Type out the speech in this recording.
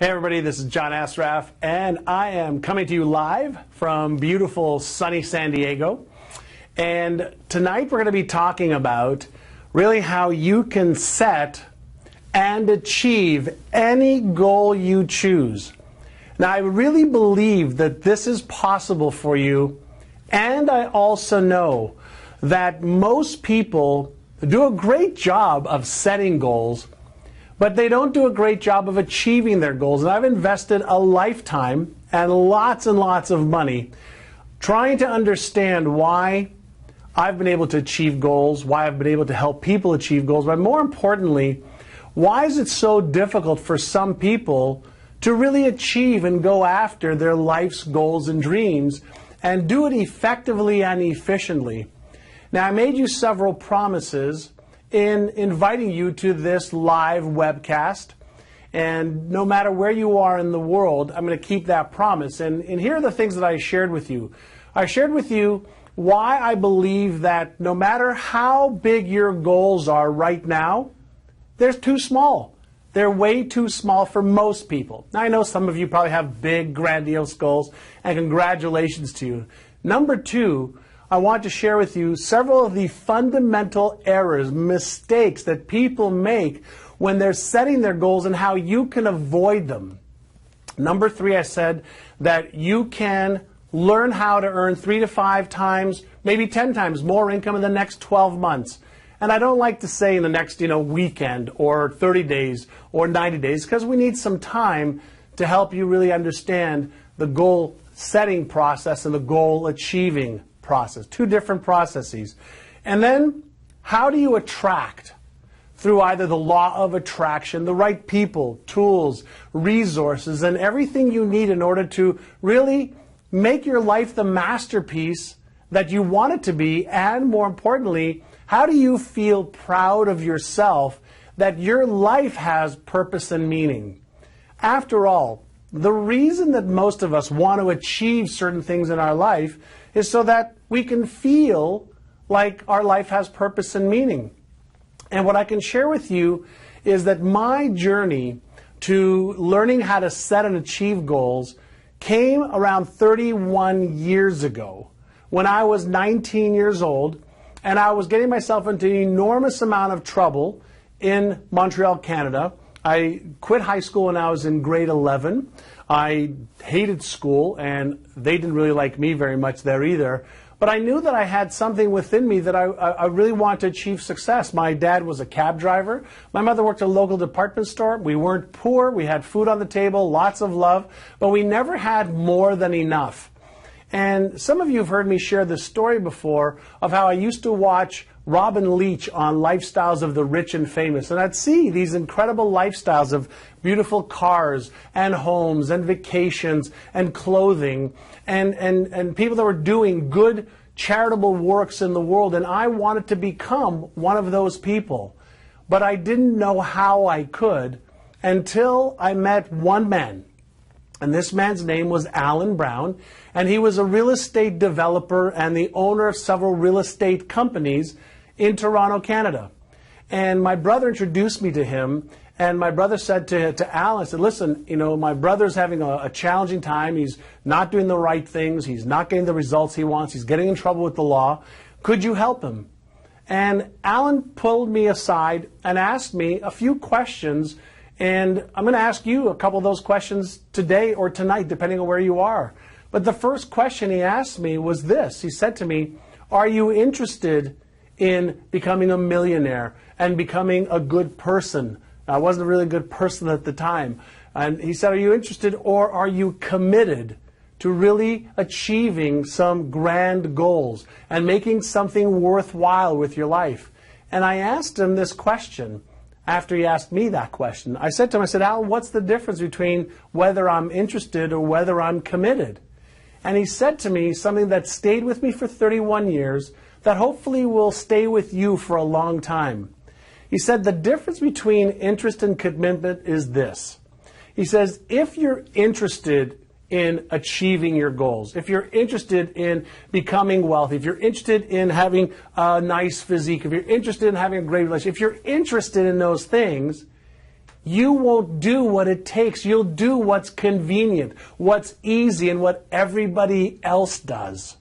Hey everybody, this is John Asraf, and I am coming to you live from beautiful sunny San Diego. And tonight we're going to be talking about really how you can set and achieve any goal you choose. Now, I really believe that this is possible for you, and I also know that most people do a great job of setting goals, but they don't do a great job of achieving their goals. And I've invested a lifetime and lots of money trying to understand why I've been able to achieve goals, why I've been able to help people achieve goals, but more importantly, why is it so difficult for some people to really achieve and go after their life's goals and dreams and do it effectively and efficiently? Now, I made you several promises in inviting you to this live webcast, and no matter where you are in the world, I'm going to keep that promise. And here are the things that I shared with you. I shared with you why I believe that no matter how big your goals are right now, they're too small. They're way too small for most people. Now, I know some of you probably have big, grandiose goals, and congratulations to you. Number two, I want to share with you several of the fundamental errors, mistakes that people make when they're setting their goals and how you can avoid them. Number three, I said that you can learn how to earn 3 to 5 times, maybe 10 times more income in the next 12 months. And I don't like to say in the next, weekend or 30 days or 90 days, because we need some time to help you really understand the goal setting process and the goal achieving process. Two different processes. And then, how do you attract? Through either the law of attraction, the right people, tools, resources, and everything you need in order to really make your life the masterpiece that you want it to be, and more importantly, how do you feel proud of yourself that your life has purpose and meaning? After all, the reason that most of us want to achieve certain things in our life is so that we can feel like our life has purpose and meaning. And what I can share with you is that my journey to learning how to set and achieve goals came around 31 years ago when I was 19 years old, and I was getting myself into an enormous amount of trouble in Montreal, Canada. I quit high school when I was in grade 11. I hated school, and they didn't really like me very much there either. But I knew that I had something within me that I really wanted to achieve success. My dad was a cab driver. My mother worked at a local department store. We weren't poor. We had food on the table, lots of love, but we never had more than enough. And some of you have heard me share this story before of how I used to watch Robin Leach on Lifestyles of the Rich and Famous. And I'd see these incredible lifestyles of beautiful cars and homes and vacations and clothing and people that were doing good charitable works in the world. And I wanted to become one of those people. But I didn't know how I could until I met one man. And this man's name was Alan Brown, and he was a real estate developer and the owner of several real estate companies in Toronto, Canada. And my brother introduced me to him, and my brother said to Alan, I said, listen, my brother's having a challenging time. He's not doing the right things. He's not getting the results he wants. He's getting in trouble with the law. Could you help him? And Alan pulled me aside and asked me a few questions. And I'm going to ask you a couple of those questions today or tonight, depending on where you are. But the first question he asked me was this. He said to me, are you interested in becoming a millionaire and becoming a good person? I wasn't a really good person at the time. And he said, are you interested, or are you committed to really achieving some grand goals and making something worthwhile with your life? And I asked him this question. After he asked me that question, I said to him, I said, Al, what's the difference between whether I'm interested or whether I'm committed? And he said to me something that stayed with me for 31 years, that hopefully will stay with you for a long time. He said, the difference between interest and commitment is this. He says, if you're interested in achieving your goals, if you're interested in becoming wealthy, if you're interested in having a nice physique, if you're interested in having a great relationship, if you're interested in those things, you won't do what it takes. You'll do what's convenient, what's easy, and what everybody else does.